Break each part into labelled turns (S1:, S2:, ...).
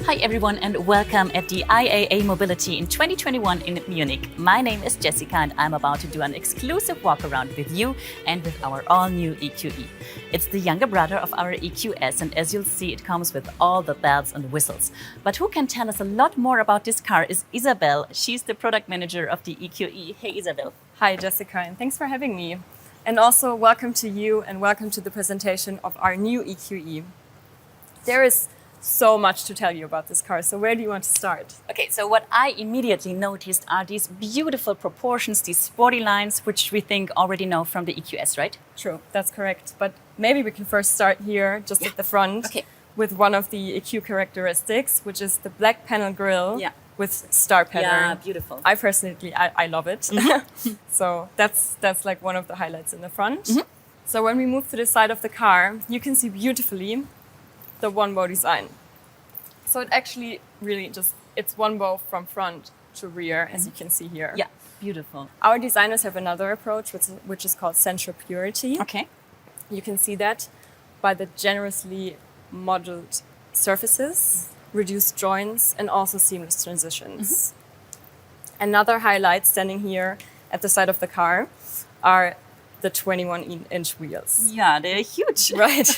S1: Hi everyone and welcome at the IAA Mobility in 2021 in Munich. My name is Jessica and I'm about to do an exclusive walk around with you and with our all-new EQE. It's the younger brother of our EQS and as you'll see it comes with all the bells and whistles. But who can tell us a lot more about this car is Isabel. She's the product manager of the EQE. Hey Isabel.
S2: Hi Jessica and thanks for having me. And also welcome to you and welcome to the presentation of our new EQE. There is so much to tell you about this car, so where do you want to start?
S1: Okay, so what I immediately noticed are these beautiful proportions, these sporty lines, which we think already know from the EQS, right?
S2: True, that's correct. But maybe we can first start here, just at the front, with one of the EQ characteristics, which is the black panel grille with star pattern.
S1: Yeah, beautiful.
S2: I personally, I love it. Mm-hmm. So that's like one of the highlights in the front. Mm-hmm. So when we move to the side of the car, you can see beautifully the one bow design. So it actually really it's one bow from front to rear, as you can see here.
S1: Yeah, beautiful.
S2: Our designers have another approach, which is called central purity.
S1: Okay.
S2: You can see that by the generously modeled surfaces, reduced joints, and also seamless transitions. Mm-hmm. Another highlight standing here at the side of the car are the 21-inch wheels.
S1: Yeah, they're huge.
S2: Right.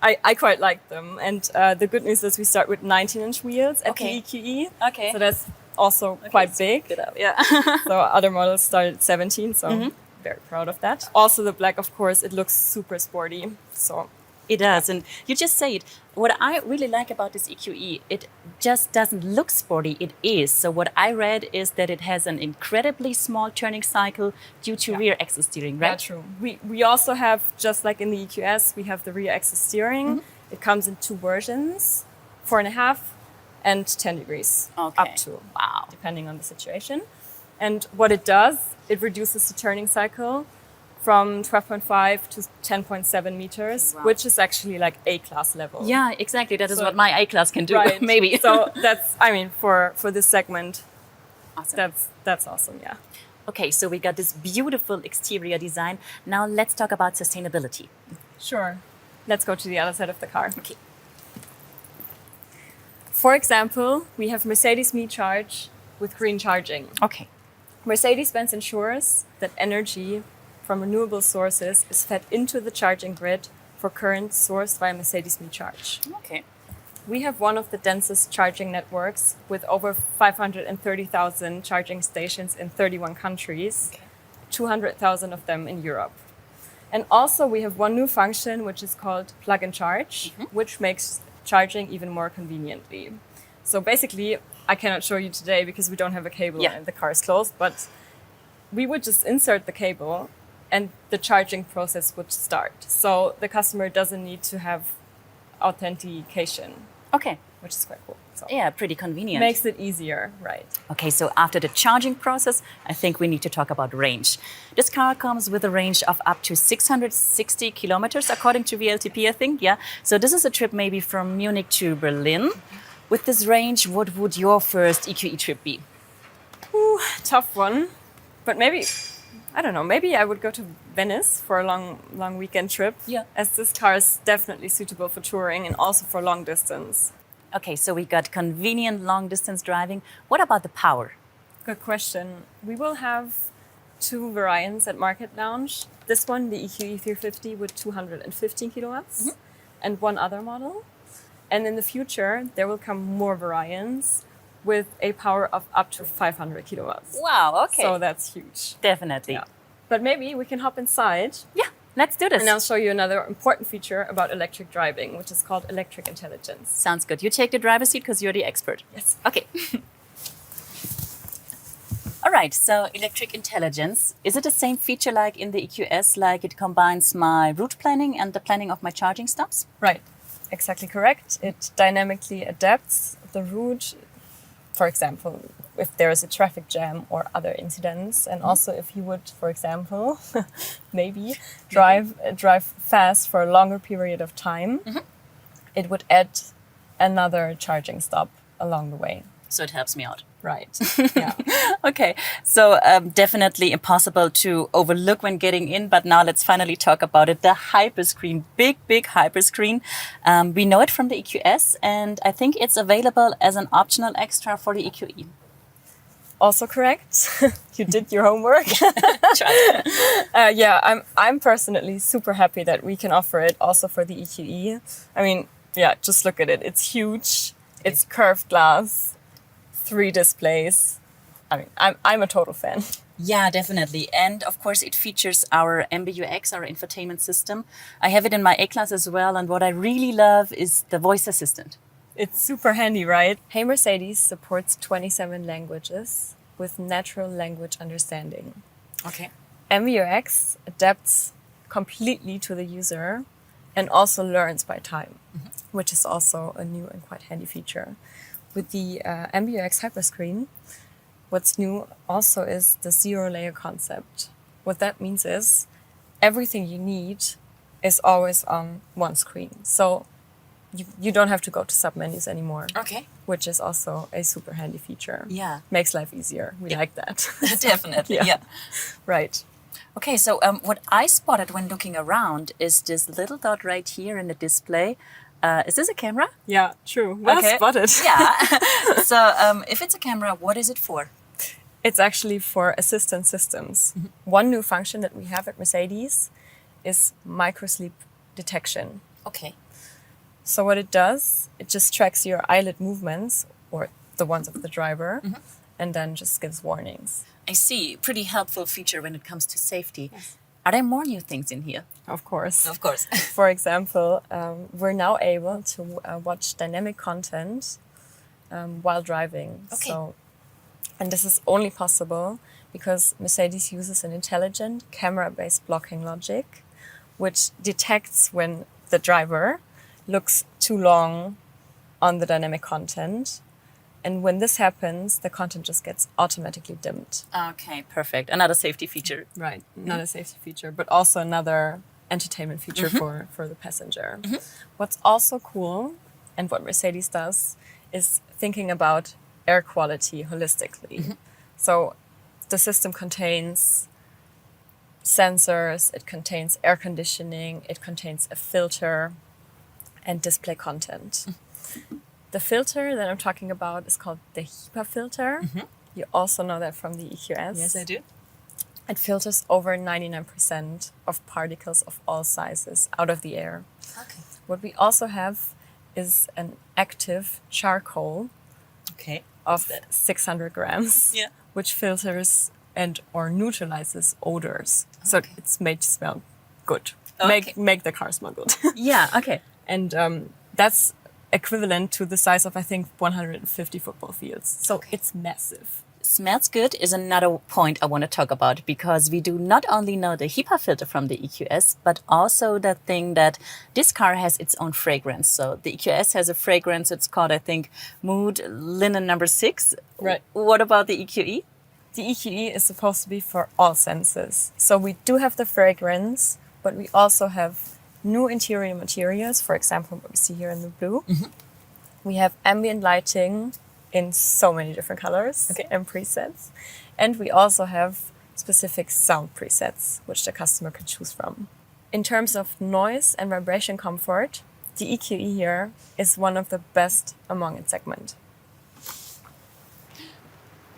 S2: I quite like them. And the good news is we start with 19-inch wheels at the EQE.
S1: Okay.
S2: So that's also quite big.
S1: Yeah.
S2: So other models start at 17, so very proud of that. Also the black, of course, it looks super sporty. So
S1: it does. And you just say it. What I really like about this EQE, it just doesn't look sporty, it is. So what I read is that it has an incredibly small turning cycle due to rear axis steering, right?
S2: Yeah, true. We also have, just like in the EQS, we have the rear axis steering. Mm-hmm. It comes in two versions, 4.5 and 10 degrees up to, depending on the situation. And what it does, it reduces the turning cycle from 12.5 to 10.7 meters, which is actually like A-class level.
S1: Yeah, exactly. That is what my A-class can do, maybe.
S2: So that's, I mean, for this segment, that's awesome, yeah.
S1: Okay, so we got this beautiful exterior design. Now let's talk about sustainability.
S2: Sure. Let's go to the other side of the car.
S1: Okay.
S2: For example, we have Mercedes Me Charge with green charging.
S1: Okay.
S2: Mercedes-Benz ensures that energy from renewable sources is fed into the charging grid for current sourced via Mercedes Me Charge.
S1: Okay.
S2: We have one of the densest charging networks with over 530,000 charging stations in 31 countries, 200,000 of them in Europe. And also we have one new function which is called plug and charge, which makes charging even more conveniently. So basically, I cannot show you today because we don't have a cable and the car is closed, but we would just insert the cable and the charging process would start. So the customer doesn't need to have authentication.
S1: Okay.
S2: Which is quite cool. So
S1: yeah, pretty convenient.
S2: Makes it easier, right.
S1: Okay, so after the charging process, I think we need to talk about range. This car comes with a range of up to 660 kilometers, according to VLTP, I think, yeah. So this is a trip maybe from Munich to Berlin. With this range, what would your first EQE trip be?
S2: Ooh, tough one. But maybe, I don't know, maybe I would go to Venice for a long weekend trip. Yeah. As this car is definitely suitable for touring and also for long distance.
S1: Okay, so we got convenient long distance driving. What about the power?
S2: Good question. We will have two variants at Market Lounge. This one, the EQE 350 with 215 kilowatts and one other model. And in the future, there will come more variants with a power of up to 500 kilowatts.
S1: Wow, okay.
S2: So that's huge.
S1: Definitely.
S2: Yeah. But maybe we can hop inside.
S1: Yeah, let's do this.
S2: And I'll show you another important feature about electric driving, which is called electric intelligence.
S1: Sounds good. You take the driver's seat because you're the expert.
S2: Yes.
S1: Okay. All right, so electric intelligence. Is it the same feature like in the EQS, like it combines my route planning and the planning of my charging stops?
S2: Right. Exactly correct. It dynamically adapts the route, for example, if there is a traffic jam or other incidents, and also if you would, for example, maybe drive fast for a longer period of time, it would add another charging stop along the way.
S1: So it helps me out.
S2: Right. Yeah.
S1: Okay, so definitely impossible to overlook when getting in, but now let's finally talk about it. The hyperscreen, big hyperscreen. We know it from the EQS, and I think it's available as an optional extra for the EQE.
S2: Also correct. You did your homework.
S1: Try.
S2: Yeah, I'm personally super happy that we can offer it also for the EQE. I mean, yeah, just look at it. It's huge. It's curved glass, 3 displays. I mean, I'm a total fan.
S1: Yeah, definitely. And of course, it features our MBUX, our infotainment system. I have it in my A-Class as well. And what I really love is the voice assistant.
S2: It's super handy, right? Hey Mercedes supports 27 languages with natural language understanding.
S1: Okay.
S2: MBUX adapts completely to the user and also learns by time, which is also a new and quite handy feature. With the MBUX Hyperscreen, what's new also is the zero-layer concept. What that means is everything you need is always on one screen. So you don't have to go to submenus anymore.
S1: Okay.
S2: Which is also a super handy feature.
S1: Yeah.
S2: Makes life easier. We like that.
S1: Definitely. Yeah.
S2: Right.
S1: Okay, so what I spotted when looking around is this little dot right here in the display. Is this a camera?
S2: Yeah, true. Well spotted.
S1: Yeah. So if it's a camera, what is it for?
S2: It's actually for assistant systems. One new function that we have at Mercedes is microsleep detection.
S1: Okay.
S2: So what it does, it just tracks your eyelid movements or the ones of the driver and then just gives warnings.
S1: I see. Pretty helpful feature when it comes to safety. Yes. Are there more new things in here?
S2: Of course.
S1: Of course.
S2: For example, we're now able to watch dynamic content while driving.
S1: Okay.
S2: So, and this is only possible because Mercedes uses an intelligent camera-based blocking logic, which detects when the driver looks too long on the dynamic content. And when this happens, the content just gets automatically dimmed.
S1: Okay, perfect. Another safety feature.
S2: Right. Not a safety feature, but also another entertainment feature for the passenger. What's also cool, and what Mercedes does, is thinking about air quality holistically. So the system contains sensors, it contains air conditioning, it contains a filter, and display content. The filter that I'm talking about is called the HEPA filter. You also know that from the EQS.
S1: Yes, I do.
S2: It filters over 99% of particles of all sizes out of the air.
S1: Okay.
S2: What we also have is an active charcoal of 600 grams, which filters and or neutralizes odors. So it's made to smell good. Make the car smell good.
S1: Yeah, okay.
S2: And that's equivalent to the size of, I think, 150 football fields. So it's massive.
S1: Smells good is another point I want to talk about because we do not only know the HEPA filter from the EQS, but also the thing that this car has its own fragrance. So the EQS has a fragrance, it's called, I think, Mood Linen number 6.
S2: Right.
S1: What about the EQE?
S2: The EQE is supposed to be for all senses. So we do have the fragrance, but we also have new interior materials, for example, what we see here in the blue. We have ambient lighting in so many different colors and presets. And we also have specific sound presets, which the customer can choose from. In terms of noise and vibration comfort, the EQE here is one of the best among its segment.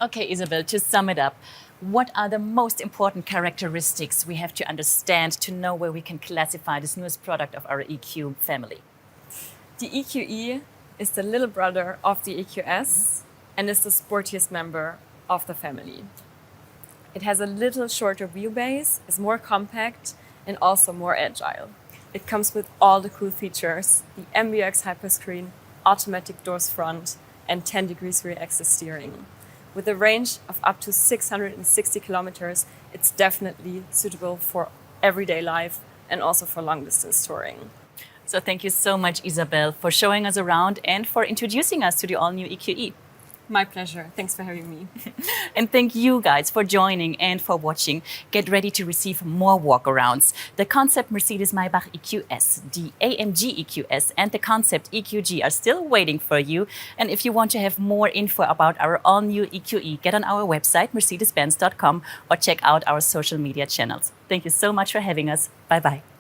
S1: Okay, Isabel, to sum it up, what are the most important characteristics we have to understand to know where we can classify this newest product of our EQ family?
S2: The EQE is the little brother of the EQS and is the sportiest member of the family. It has a little shorter wheelbase, is more compact and also more agile. It comes with all the cool features, the MBUX Hyperscreen, automatic doors front and 10 degrees rear axis steering. With a range of up to 660 kilometers, it's definitely suitable for everyday life and also for long distance touring.
S1: So thank you so much, Isabel, for showing us around and for introducing us to the all-new EQE.
S2: My pleasure. Thanks for having me.
S1: And thank you guys for joining and for watching. Get ready to receive more walkarounds. The concept Mercedes-Maybach EQS, the AMG EQS, and the concept EQG are still waiting for you. And if you want to have more info about our all-new EQE, get on our website, mercedes-benz.com, or check out our social media channels. Thank you so much for having us. Bye-bye.